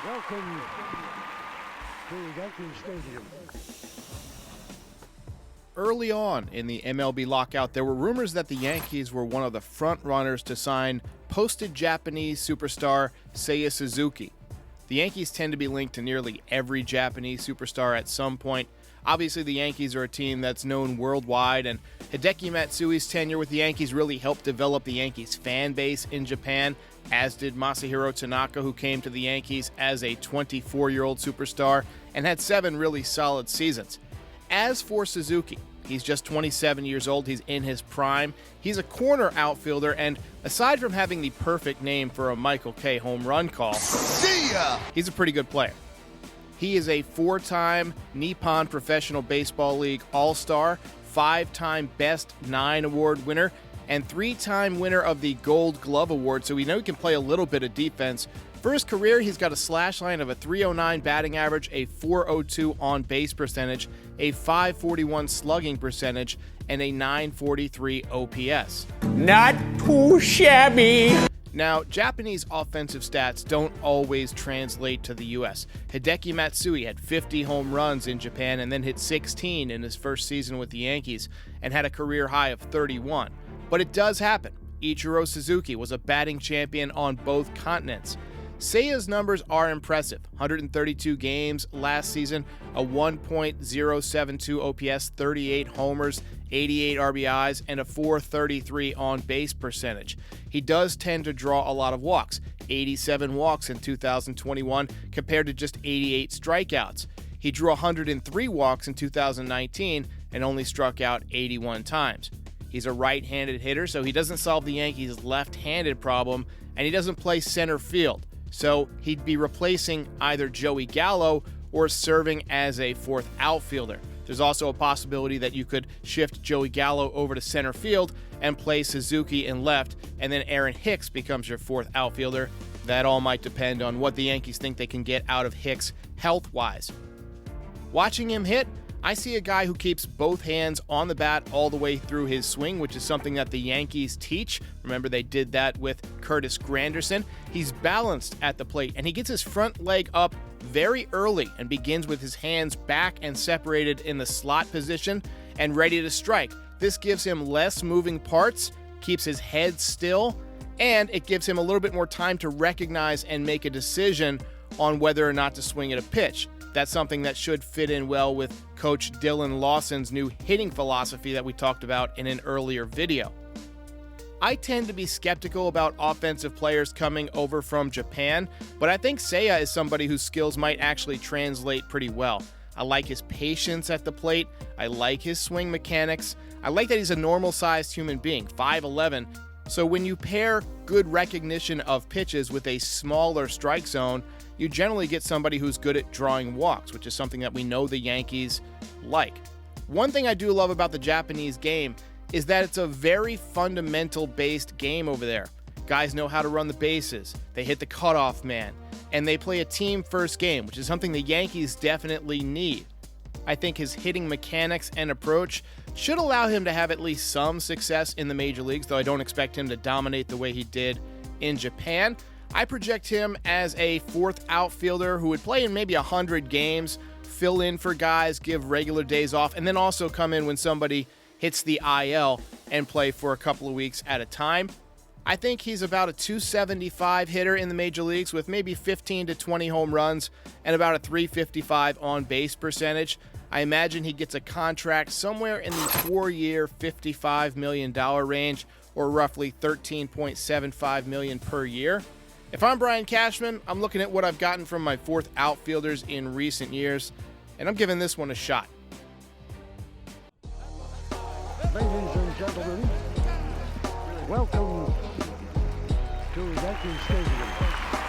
Welcome to Yankee Stadium. Early on in the MLB lockout, there were rumors that the Yankees were one of the front runners to sign posted Japanese superstar Seiya Suzuki. The Yankees tend to be linked to nearly every Japanese superstar at some point. Obviously, the Yankees are a team that's known worldwide, and Hideki Matsui's tenure with the Yankees really helped develop the Yankees fan base in Japan, as did Masahiro Tanaka, who came to the Yankees as a 24-year-old superstar and had 7 really solid seasons. As for Suzuki, he's just 27 years old. He's in his prime. He's a corner outfielder, and aside from having the perfect name for a Michael K. home run call, Seiya! He's a pretty good player. He is a 4-time Nippon Professional Baseball League All-Star, 5-time Best 9 award winner, and 3-time winner of the Gold Glove Award, so we know he can play a little bit of defense. For his career, he's got a slash line of a .309 batting average, a .402 on-base percentage, a .541 slugging percentage, and a .943 OPS. Not too shabby. Now, Japanese offensive stats don't always translate to the U.S. Hideki Matsui had 50 home runs in Japan and then hit 16 in his first season with the Yankees and had a career high of 31. But it does happen. Ichiro Suzuki was a batting champion on both continents. Seiya's numbers are impressive. 132 games last season, a 1.072 OPS, 38 homers, 88 RBIs, and a .433 on-base percentage. He does tend to draw a lot of walks, 87 walks in 2021 compared to just 88 strikeouts. He drew 103 walks in 2019 and only struck out 81 times. He's a right-handed hitter, so he doesn't solve the Yankees' left-handed problem, and he doesn't play center field. So he'd be replacing either Joey Gallo or serving as a fourth outfielder. There's also a possibility that you could shift Joey Gallo over to center field and play Suzuki in left, and then Aaron Hicks becomes your fourth outfielder. That all might depend on what the Yankees think they can get out of Hicks health-wise. Watching him hit, I see a guy who keeps both hands on the bat all the way through his swing, which is something that the Yankees teach. Remember, they did that with Curtis Granderson. He's balanced at the plate, and he gets his front leg up very early and begins with his hands back and separated in the slot position and ready to strike. This gives him less moving parts, keeps his head still, and it gives him a little bit more time to recognize and make a decision on whether or not to swing at a pitch. That's something that should fit in well with Coach Dylan Lawson's new hitting philosophy that we talked about in an earlier video. I tend to be skeptical about offensive players coming over from Japan, but I think Seiya is somebody whose skills might actually translate pretty well. I like his patience at the plate. I like his swing mechanics. I like that he's a normal-sized human being, 5'11". So when you pair good recognition of pitches with a smaller strike zone, you generally get somebody who's good at drawing walks, which is something that we know the Yankees like. One thing I do love about the Japanese game is that it's a very fundamental-based game over there. Guys know how to run the bases, they hit the cutoff man, and they play a team-first game, which is something the Yankees definitely need. I think his hitting mechanics and approach should allow him to have at least some success in the major leagues, though I don't expect him to dominate the way he did in Japan. I project him as a fourth outfielder who would play in maybe 100 games, fill in for guys, give regular days off, and then also come in when somebody hits the IL and play for a couple of weeks at a time. I think he's about a .275 hitter in the major leagues with maybe 15 to 20 home runs and about a .355 on-base percentage. I imagine he gets a contract somewhere in the 4-year, $55 million range, or roughly $13.75 million per year. If I'm Brian Cashman, I'm looking at what I've gotten from my fourth outfielders in recent years, and I'm giving this one a shot. Ladies and gentlemen, welcome to Yankee Stadium.